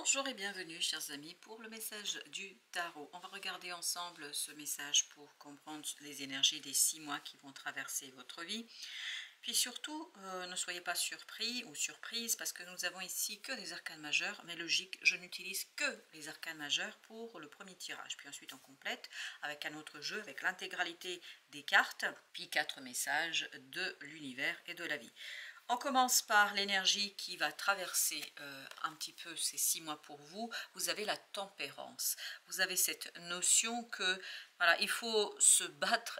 Bonjour et bienvenue chers amis pour le message du tarot. On va regarder ensemble ce message pour comprendre les énergies des 6 mois qui vont traverser votre vie. Puis surtout, ne soyez pas surpris ou surprise parce que nous avons ici que des arcanes majeures, mais logique, je n'utilise que les arcanes majeures pour le premier tirage. Puis ensuite on complète avec un autre jeu, avec l'intégralité des cartes, puis 4 messages de l'univers et de la vie. On commence par l'énergie qui va traverser un petit peu ces 6 mois pour vous. Vous avez la tempérance. Vous avez cette notion que voilà, il faut se battre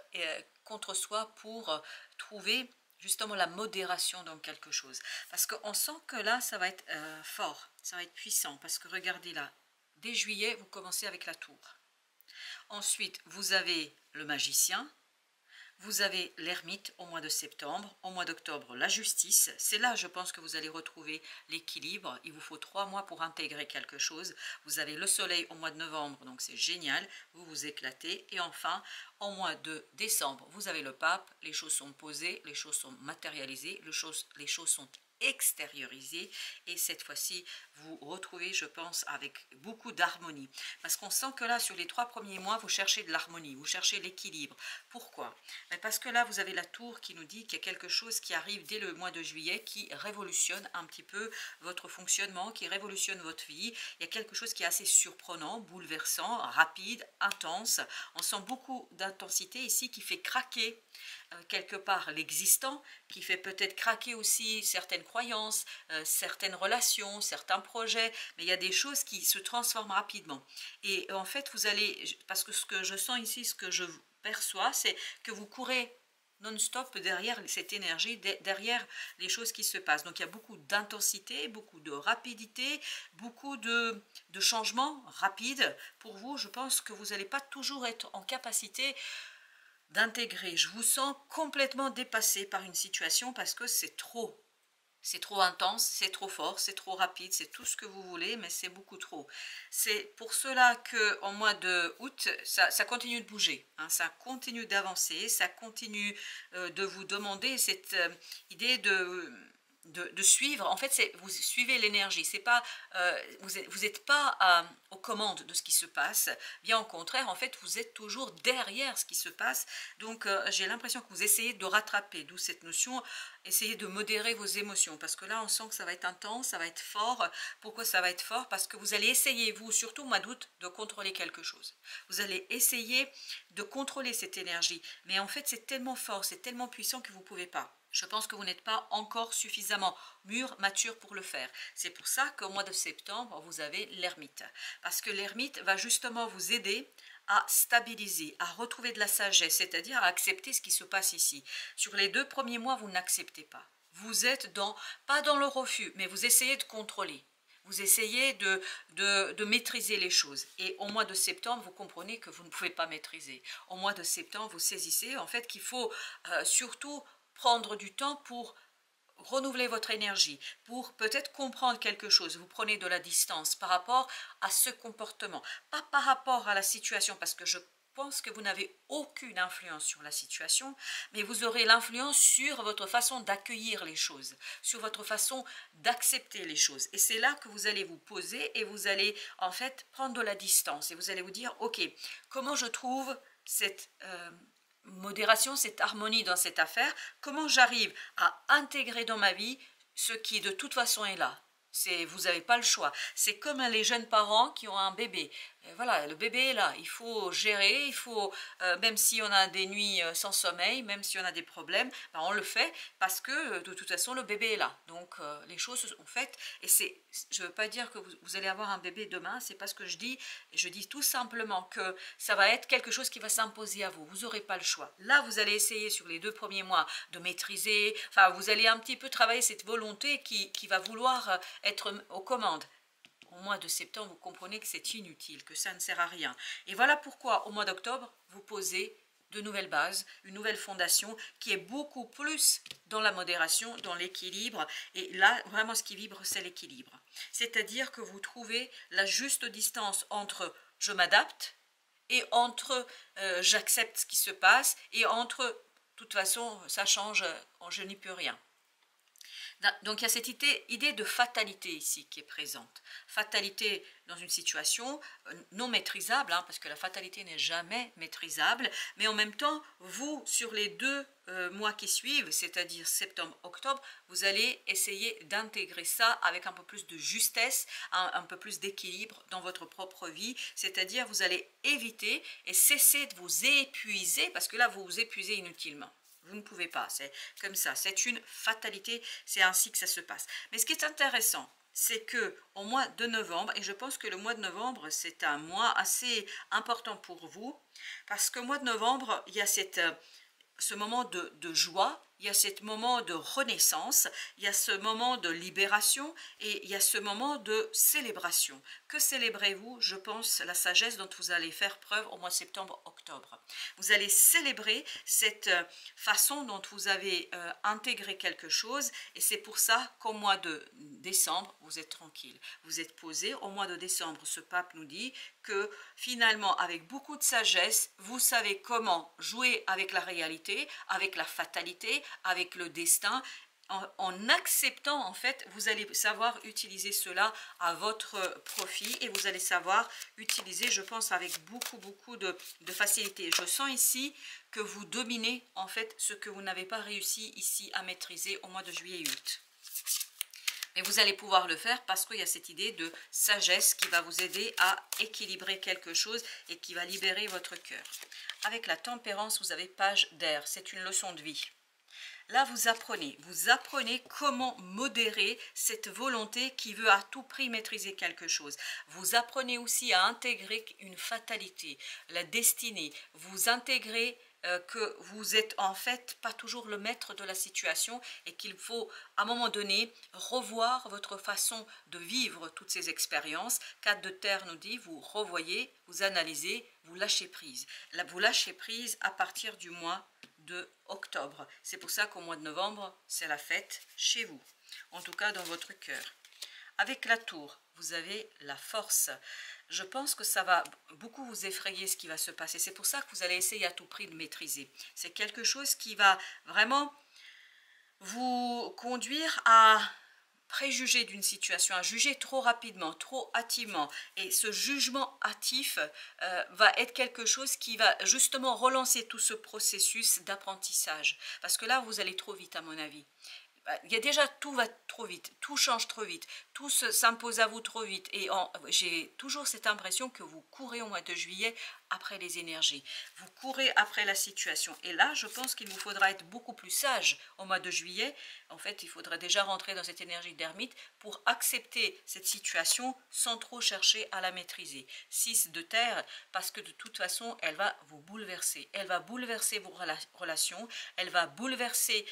contre soi pour trouver justement la modération dans quelque chose. Parce qu'on sent que là, ça va être fort, ça va être puissant. Parce que regardez là, dès juillet, vous commencez avec la tour. Ensuite, vous avez le magicien. Vous avez l'ermite au mois de septembre, au mois d'octobre la justice. C'est là, je pense, que vous allez retrouver l'équilibre. Il vous faut 3 mois pour intégrer quelque chose. Vous avez le soleil au mois de novembre, donc c'est génial. Vous vous éclatez. Et enfin, au mois de décembre, vous avez le pape. Les choses sont posées, les choses sont matérialisées, les choses sont extériorisées. Et cette fois-ci, vous retrouvez, je pense, avec beaucoup d'harmonie. Parce qu'on sent que là, sur les 3 premiers mois, vous cherchez de l'harmonie, vous cherchez l'équilibre. Pourquoi? Parce que là, vous avez la tour qui nous dit qu'il y a quelque chose qui arrive dès le mois de juillet qui révolutionne un petit peu votre fonctionnement, qui révolutionne votre vie. Il y a quelque chose qui est assez surprenant, bouleversant, rapide, intense. On sent beaucoup d'intensité ici qui fait craquer quelque part l'existant, qui fait peut-être craquer aussi certaines croyances, certaines relations, certains projets, mais il y a des choses qui se transforment rapidement. Et en fait, vous allez, parce que ce que je sens ici, ce que je perçois, c'est que vous courez non-stop derrière cette énergie, derrière les choses qui se passent. Donc il y a beaucoup d'intensité, beaucoup de rapidité, beaucoup de changements rapides. Pour vous, je pense que vous n'allez pas toujours être en capacité d'intégrer. Je vous sens complètement dépassé par une situation parce que c'est trop. C'est trop intense, c'est trop fort, c'est trop rapide, c'est tout ce que vous voulez, mais c'est beaucoup trop. C'est pour cela qu'au mois de août, ça continue de bouger, hein, ça continue d'avancer, ça continue de vous demander cette idée de suivre. En fait, vous suivez l'énergie, c'est pas, vous n'êtes pas aux commandes de ce qui se passe, bien au contraire, en fait, vous êtes toujours derrière ce qui se passe, donc j'ai l'impression que vous essayez de rattraper, d'où cette notion, essayez de modérer vos émotions, parce que là, on sent que ça va être intense, ça va être fort. Pourquoi ça va être fort? Parce que vous allez essayer, vous, surtout au mois d'août, de contrôler quelque chose. Vous allez essayer de contrôler cette énergie, mais en fait, c'est tellement fort, c'est tellement puissant que vous ne pouvez pas. Je pense que vous n'êtes pas encore suffisamment mûr, mature pour le faire. C'est pour ça qu'au mois de septembre, vous avez l'ermite. Parce que l'ermite va justement vous aider à stabiliser, à retrouver de la sagesse, c'est-à-dire à accepter ce qui se passe ici. Sur les 2 premiers mois, vous n'acceptez pas. Vous êtes pas dans le refus, mais vous essayez de contrôler. Vous essayez de maîtriser les choses. Et au mois de septembre, vous comprenez que vous ne pouvez pas maîtriser. Au mois de septembre, vous saisissez en fait qu'il faut surtout prendre du temps pour renouveler votre énergie, pour peut-être comprendre quelque chose. Vous prenez de la distance par rapport à ce comportement, pas par rapport à la situation, parce que je pense que vous n'avez aucune influence sur la situation, mais vous aurez l'influence sur votre façon d'accueillir les choses, sur votre façon d'accepter les choses. Et c'est là que vous allez vous poser et vous allez en fait prendre de la distance et vous allez vous dire, ok, comment je trouve cette modération, cette harmonie dans cette affaire, comment j'arrive à intégrer dans ma vie ce qui de toute façon est là. Vous n'avez pas le choix. C'est comme les jeunes parents qui ont un bébé. Voilà, le bébé est là. Il faut gérer, il faut, même si on a des nuits sans sommeil, même si on a des problèmes, ben on le fait parce que de toute façon le bébé est là. Donc les choses se sont faites. Et je ne veux pas dire que vous allez avoir un bébé demain, c'est pas ce que je dis. Je dis tout simplement que ça va être quelque chose qui va s'imposer à vous. Vous n'aurez pas le choix. Là, vous allez essayer sur les 2 premiers mois de maîtriser. Enfin, vous allez un petit peu travailler cette volonté qui va vouloir être aux commandes. Au mois de septembre, vous comprenez que c'est inutile, que ça ne sert à rien. Et voilà pourquoi, au mois d'octobre, vous posez de nouvelles bases, une nouvelle fondation qui est beaucoup plus dans la modération, dans l'équilibre. Et là, vraiment, ce qui vibre, c'est l'équilibre. C'est-à-dire que vous trouvez la juste distance entre « je m'adapte » et entre j'accepte ce qui se passe » et entre « de toute façon, ça change, je n'y peux rien ». Donc il y a cette idée de fatalité ici qui est présente. Fatalité dans une situation non maîtrisable, hein, parce que la fatalité n'est jamais maîtrisable, mais en même temps, vous, sur les 2 mois qui suivent, c'est-à-dire septembre-octobre, vous allez essayer d'intégrer ça avec un peu plus de justesse, un peu plus d'équilibre dans votre propre vie, c'est-à-dire vous allez éviter et cesser de vous épuiser, parce que là, vous vous épuisez inutilement. Vous ne pouvez pas, c'est comme ça, c'est une fatalité, c'est ainsi que ça se passe. Mais ce qui est intéressant, c'est que au mois de novembre, et je pense que le mois de novembre, c'est un mois assez important pour vous, parce que mois de novembre, il y a ce moment de joie, il y a ce moment de renaissance, il y a ce moment de libération et il y a ce moment de célébration. Que célébrez-vous? Je pense la sagesse dont vous allez faire preuve au mois de septembre-octobre. Vous allez célébrer cette façon dont vous avez intégré quelque chose et c'est pour ça qu'au mois de décembre, vous êtes tranquille. Vous êtes posé. Au mois de décembre, ce pape nous dit que finalement, avec beaucoup de sagesse, vous savez comment jouer avec la réalité, avec la fatalité, avec le destin. En acceptant, en fait, vous allez savoir utiliser cela à votre profit et vous allez savoir utiliser, je pense, avec beaucoup de facilité. Je sens ici que vous dominez, en fait, ce que vous n'avez pas réussi ici à maîtriser au mois de juillet et août. Mais vous allez pouvoir le faire parce qu'il y a cette idée de sagesse qui va vous aider à équilibrer quelque chose et qui va libérer votre cœur. Avec la tempérance, vous avez page d'air, c'est une leçon de vie. Là, vous apprenez comment modérer cette volonté qui veut à tout prix maîtriser quelque chose. Vous apprenez aussi à intégrer une fatalité, la destinée. Vous intégrez que vous êtes en fait pas toujours le maître de la situation et qu'il faut à un moment donné revoir votre façon de vivre toutes ces expériences. 4 de terre nous dit, vous revoyez, vous analysez, vous lâchez prise. Là, vous lâchez prise à partir du mois de octobre. C'est pour ça qu'au mois de novembre, c'est la fête chez vous, en tout cas dans votre cœur. Avec la tour, vous avez la force. Je pense que ça va beaucoup vous effrayer ce qui va se passer. C'est pour ça que vous allez essayer à tout prix de maîtriser. C'est quelque chose qui va vraiment vous conduire à préjuger d'une situation, à juger trop rapidement, trop hâtivement. Et ce jugement hâtif va être quelque chose qui va justement relancer tout ce processus d'apprentissage. Parce que là, vous allez trop vite à mon avis. Il y a déjà, tout va trop vite, tout change trop vite, tout s'impose à vous trop vite. Et j'ai toujours cette impression que vous courez au mois de juillet après les énergies. Vous courez après la situation. Et là, je pense qu'il vous faudra être beaucoup plus sage au mois de juillet. En fait, il faudra déjà rentrer dans cette énergie d'ermite pour accepter cette situation sans trop chercher à la maîtriser. 6 de terre, parce que de toute façon, elle va vous bouleverser. Elle va bouleverser vos relations, elle va bouleverser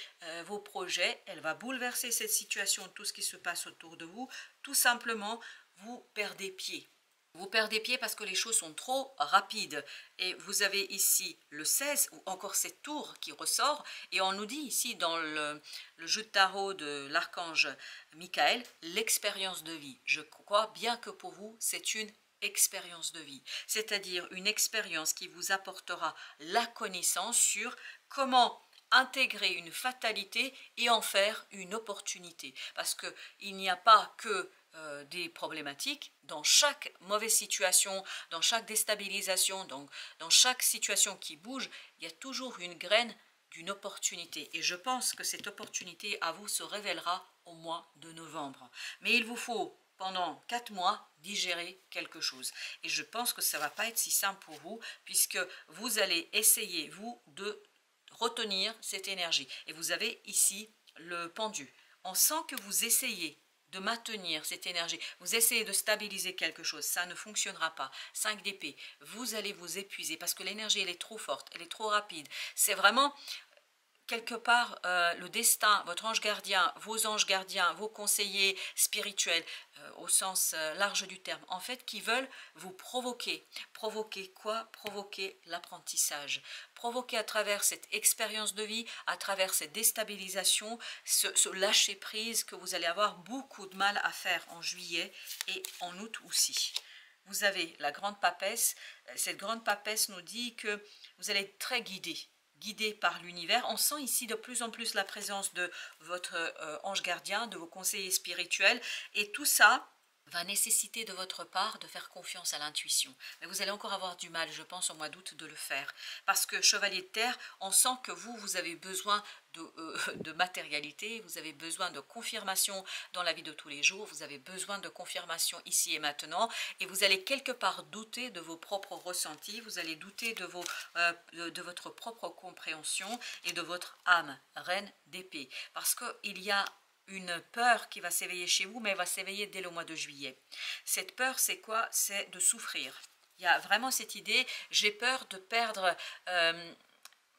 vos projets, elle va bouleverser cette situation, tout ce qui se passe autour de vous. Tout simplement, vous perdez pied. Vous perdez pied parce que les choses sont trop rapides. Et vous avez ici le 16, ou encore cette tour qui ressort. Et on nous dit ici dans le jeu de tarot de l'archange Michael, l'expérience de vie. Je crois bien que pour vous, c'est une expérience de vie. C'est-à-dire une expérience qui vous apportera la connaissance sur comment intégrer une fatalité et en faire une opportunité. Parce qu'il n'y a pas que des problématiques. Dans chaque mauvaise situation, dans chaque déstabilisation, dans chaque situation qui bouge, il y a toujours une graine d'une opportunité. Et je pense que cette opportunité à vous se révélera au mois de novembre. Mais il vous faut pendant 4 mois digérer quelque chose. Et je pense que ça ne va pas être si simple pour vous, puisque vous allez essayer, vous, de retenir cette énergie. Et vous avez ici le pendu. On sent que vous essayez de maintenir cette énergie, vous essayez de stabiliser quelque chose, ça ne fonctionnera pas. 5 d'épée, vous allez vous épuiser parce que l'énergie elle est trop forte, elle est trop rapide. C'est vraiment quelque part le destin, votre ange gardien, vos anges gardiens, vos conseillers spirituels, au sens large du terme, en fait, qui veulent vous provoquer. Provoquer quoi? Provoquer l'apprentissage. Provoquer à travers cette expérience de vie, à travers cette déstabilisation, ce lâcher-prise que vous allez avoir beaucoup de mal à faire en juillet et en août aussi. Vous avez la grande papesse. Cette grande papesse nous dit que vous allez être très guidé guidé par l'univers. On sent ici de plus en plus la présence de votre ange gardien, de vos conseillers spirituels, et tout ça va nécessiter de votre part de faire confiance à l'intuition. Mais vous allez encore avoir du mal, je pense, au mois d'août de le faire. Parce que Chevalier de Terre, on sent que vous avez besoin de matérialité, vous avez besoin de confirmation dans la vie de tous les jours, vous avez besoin de confirmation ici et maintenant, et vous allez quelque part douter de vos propres ressentis, vous allez douter de votre propre compréhension et de votre âme, reine d'épée. Parce qu'il y a une peur qui va s'éveiller chez vous, mais elle va s'éveiller dès le mois de juillet. Cette peur, c'est quoi? C'est de souffrir. Il y a vraiment cette idée, j'ai peur de perdre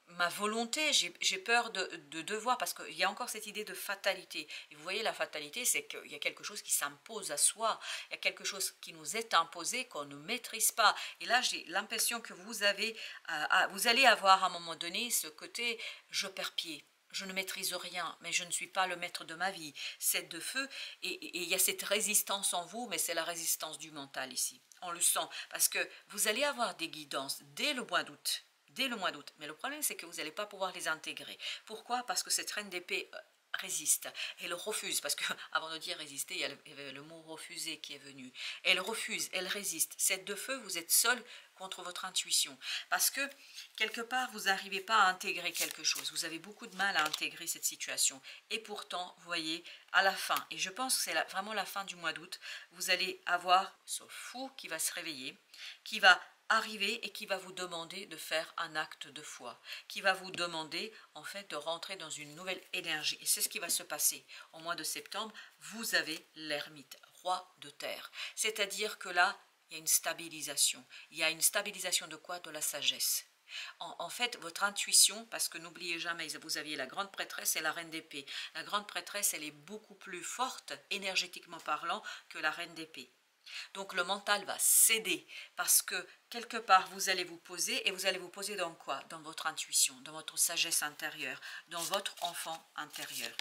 ma volonté, j'ai peur de devoir, parce qu'il y a encore cette idée de fatalité. Et vous voyez, la fatalité, c'est qu'il y a quelque chose qui s'impose à soi, il y a quelque chose qui nous est imposé, qu'on ne maîtrise pas. Et là, j'ai l'impression que vous allez avoir à un moment donné ce côté « je perds pied ». Je ne maîtrise rien, mais je ne suis pas le maître de ma vie. C'est de feu, et il y a cette résistance en vous, mais c'est la résistance du mental ici. On le sent, parce que vous allez avoir des guidances dès le mois d'août. Dès le mois d'août. Mais le problème, c'est que vous n'allez pas pouvoir les intégrer. Pourquoi? Parce que cette reine d'épée résiste. Elle refuse, parce que avant de dire résister, il y avait le mot refuser qui est venu. Elle refuse, elle résiste. Cette de feu, vous êtes seul contre votre intuition. Parce que, quelque part, vous n'arrivez pas à intégrer quelque chose. Vous avez beaucoup de mal à intégrer cette situation. Et pourtant, vous voyez, à la fin, et je pense que c'est vraiment la fin du mois d'août, vous allez avoir ce fou qui va se réveiller, qui va arriver et qui va vous demander de faire un acte de foi, qui va vous demander en fait de rentrer dans une nouvelle énergie. Et c'est ce qui va se passer au mois de septembre. Vous avez l'ermite, roi de terre. C'est-à-dire que là, il y a une stabilisation. Il y a une stabilisation de quoi? De la sagesse. En fait, votre intuition, parce que n'oubliez jamais, vous aviez la grande prêtresse et la reine d'épée. La grande prêtresse, elle est beaucoup plus forte, énergétiquement parlant, que la reine d'épée. Donc le mental va céder parce que quelque part vous allez vous poser, et vous allez vous poser dans quoi? Dans votre intuition, dans votre sagesse intérieure, dans votre enfant intérieur.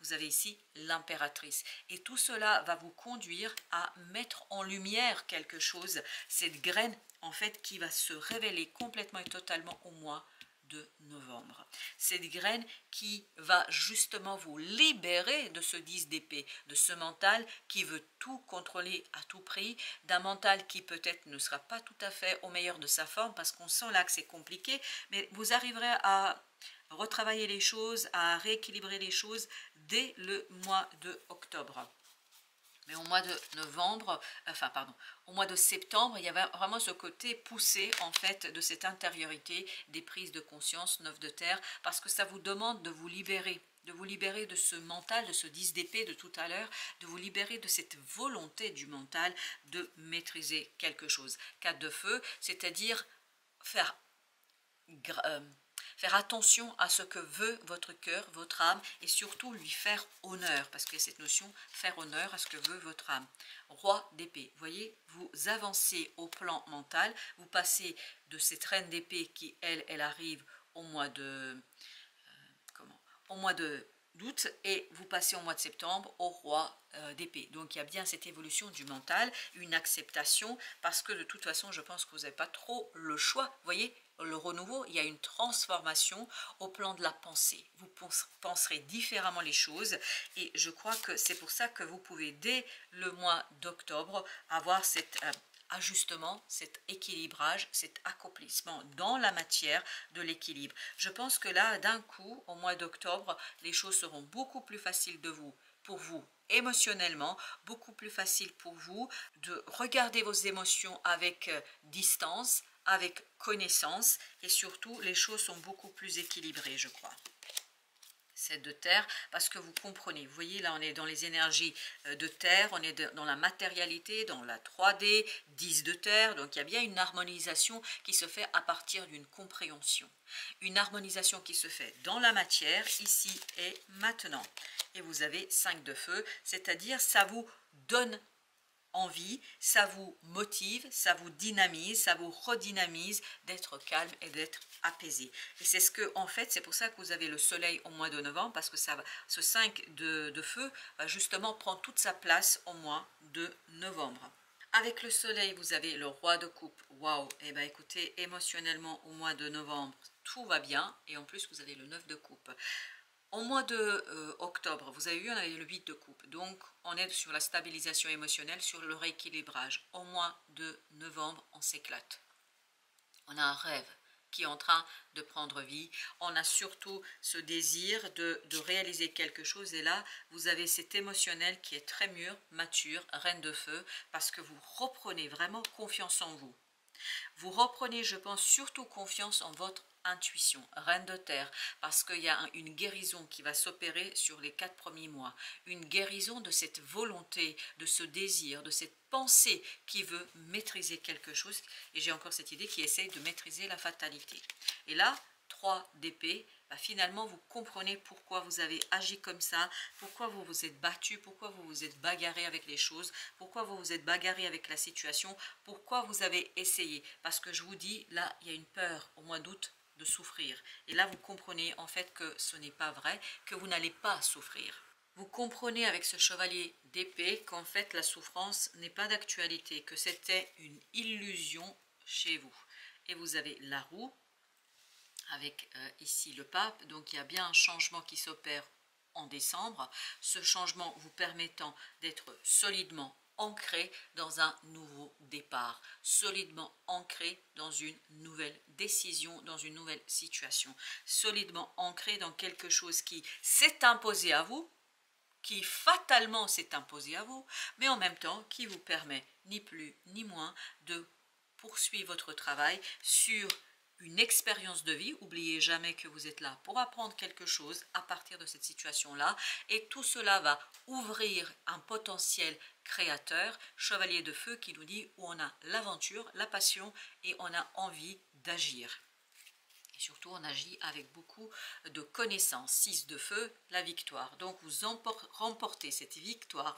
Vous avez ici l'impératrice. Et tout cela va vous conduire à mettre en lumière quelque chose, cette graine en fait qui va se révéler complètement et totalement au mois de novembre. Cette graine qui va justement vous libérer de ce 10 d'épée, de ce mental qui veut tout contrôler à tout prix, d'un mental qui peut-être ne sera pas tout à fait au meilleur de sa forme, parce qu'on sent là que c'est compliqué, mais vous arriverez à retravailler les choses, à rééquilibrer les choses dès le mois de octobre. Mais au mois de novembre, au mois de septembre, il y avait vraiment ce côté poussé en fait de cette intériorité, des prises de conscience, 9 de terre, parce que ça vous demande de vous libérer de ce mental, de ce 10 d'épée de tout à l'heure, de vous libérer de cette volonté du mental de maîtriser quelque chose. 4 de feu, c'est-à-dire faire attention à ce que veut votre cœur, votre âme, et surtout lui faire honneur, parce qu'il y a cette notion, faire honneur à ce que veut votre âme. Roi d'épée, vous voyez, vous avancez au plan mental, vous passez de cette reine d'épée qui, elle arrive au mois de... d'août, et vous passez au mois de septembre au roi d'épée. Donc il y a bien cette évolution du mental, une acceptation, parce que de toute façon je pense que vous n'avez pas trop le choix. Vous voyez, le renouveau, il y a une transformation au plan de la pensée. Vous penserez différemment les choses, et je crois que c'est pour ça que vous pouvez dès le mois d'octobre avoir cette ajustement, cet équilibrage, cet accomplissement dans la matière de l'équilibre. Je pense que là, d'un coup, au mois d'octobre, les choses seront beaucoup plus faciles pour vous émotionnellement, beaucoup plus facile pour vous de regarder vos émotions avec distance, avec connaissance, et surtout les choses sont beaucoup plus équilibrées, je crois. 7 de terre, parce que vous comprenez, vous voyez là on est dans les énergies de terre, on est dans la matérialité, dans la 3D, 10 de terre, donc il y a bien une harmonisation qui se fait à partir d'une compréhension, une harmonisation qui se fait dans la matière, ici et maintenant. Et vous avez 5 de feu, c'est-à-dire ça vous donne envie, ça vous motive, ça vous dynamise, ça vous redynamise d'être calme et d'être apaisé. Et c'est ce que, en fait, c'est pour ça que vous avez le soleil au mois de novembre, parce que ce 5 de feu va justement prendre toute sa place au mois de novembre. Avec le soleil, vous avez le roi de coupe. Waouh! Eh bien, écoutez, émotionnellement, au mois de novembre, tout va bien et en plus vous avez le 9 de coupe. Au mois de octobre, vous avez vu, on avait le 8 de coupe. Donc, on est sur la stabilisation émotionnelle, sur le rééquilibrage. Au mois de novembre, on s'éclate. On a un rêve qui est en train de prendre vie. On a surtout ce désir de réaliser quelque chose. Et là, vous avez cet émotionnel qui est très mûr, mature, reine de feu, parce que vous reprenez vraiment confiance en vous. Vous reprenez, je pense, surtout confiance en votre intuition, reine de terre, parce qu'il y a une guérison qui va s'opérer sur les 4 premiers mois, une guérison de cette volonté, de ce désir, de cette pensée qui veut maîtriser quelque chose, et j'ai encore cette idée qui essaye de maîtriser la fatalité. Et là, 3 d'épée, finalement vous comprenez pourquoi vous avez agi comme ça, pourquoi vous vous êtes battu, pourquoi vous vous êtes bagarré avec les choses, pourquoi vous vous êtes bagarré avec la situation, pourquoi vous avez essayé. Parce que je vous dis, là, il y a une peur au mois d'août de souffrir. Et là, vous comprenez en fait que ce n'est pas vrai, que vous n'allez pas souffrir. Vous comprenez avec ce chevalier d'épée qu'en fait, la souffrance n'est pas d'actualité, que c'était une illusion chez vous. Et vous avez la roue, avec ici le pape, donc il y a bien un changement qui s'opère en décembre, ce changement vous permettant d'être solidement ancré dans un nouveau départ, solidement ancré dans une nouvelle décision, dans une nouvelle situation, solidement ancré dans quelque chose qui s'est imposé à vous, qui fatalement s'est imposé à vous, mais en même temps qui vous permet ni plus ni moins de poursuivre votre travail sur une expérience de vie. N'oubliez jamais que vous êtes là pour apprendre quelque chose à partir de cette situation-là, et tout cela va ouvrir un potentiel créateur, chevalier de feu qui nous dit où on a l'aventure, la passion et on a envie d'agir. Et surtout, on agit avec beaucoup de connaissances. 6 de feu, la victoire. Donc, vous remportez cette victoire,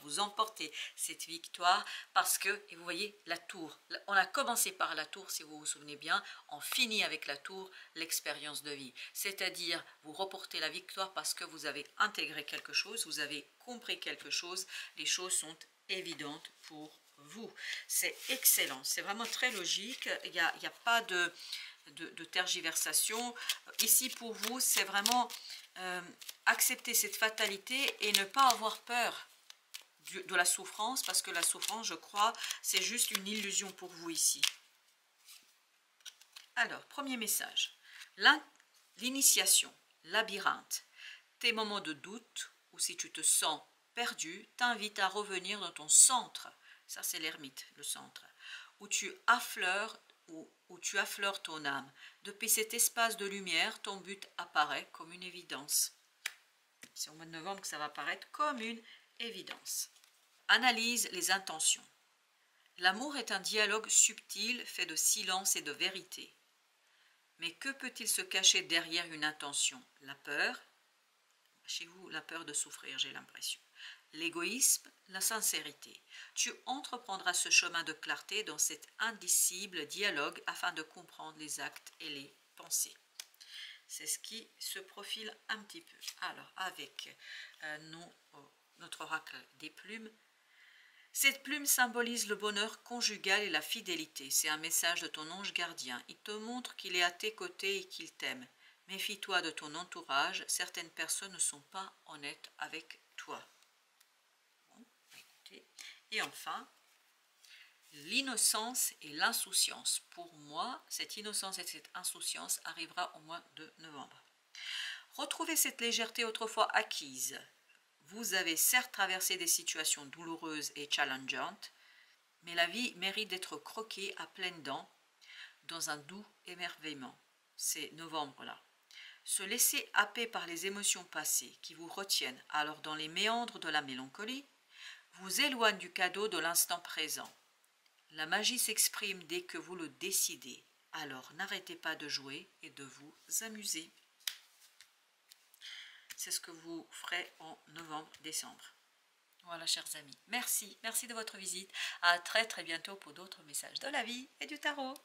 parce que, et vous voyez, la tour. On a commencé par la tour, si vous vous souvenez bien. On finit avec la tour, l'expérience de vie. C'est-à-dire, vous reportez la victoire parce que vous avez intégré quelque chose, vous avez compris quelque chose. Les choses sont évidentes pour vous. C'est excellent, c'est vraiment très logique. Il n'y a pas de tergiversation. Ici pour vous, c'est vraiment accepter cette fatalité et ne pas avoir peur de la souffrance, parce que la souffrance, je crois, c'est juste une illusion pour vous ici. Alors, premier message, l'initiation, labyrinthe, tes moments de doute, ou si tu te sens perdu, t'invite à revenir dans ton centre. Ça, c'est l'ermite, le centre, où tu affleures ton âme. Depuis cet espace de lumière, ton but apparaît comme une évidence. C'est au mois de novembre que ça va apparaître comme une évidence. Analyse les intentions. L'amour est un dialogue subtil fait de silence et de vérité. Mais que peut-il se cacher derrière une intention? La peur, chez vous, la peur de souffrir, j'ai l'impression. L'égoïsme, la sincérité. Tu entreprendras ce chemin de clarté dans cet indicible dialogue afin de comprendre les actes et les pensées. C'est ce qui se profile un petit peu. Alors, avec notre oracle des plumes, cette plume symbolise le bonheur conjugal et la fidélité. C'est un message de ton ange gardien. Il te montre qu'il est à tes côtés et qu'il t'aime. Méfie-toi de ton entourage, certaines personnes ne sont pas honnêtes avec toi. Et enfin, l'innocence et l'insouciance. Pour moi, cette innocence et cette insouciance arrivera au mois de novembre. Retrouvez cette légèreté autrefois acquise. Vous avez certes traversé des situations douloureuses et challengeantes, mais la vie mérite d'être croquée à pleines dents dans un doux émerveillement. C'est novembre là. Se laisser happer par les émotions passées qui vous retiennent alors dans les méandres de la mélancolie, vous éloigne du cadeau de l'instant présent. La magie s'exprime dès que vous le décidez. Alors n'arrêtez pas de jouer et de vous amuser. C'est ce que vous ferez en novembre-décembre. Voilà, chers amis. Merci de votre visite. À très bientôt pour d'autres messages de la vie et du tarot.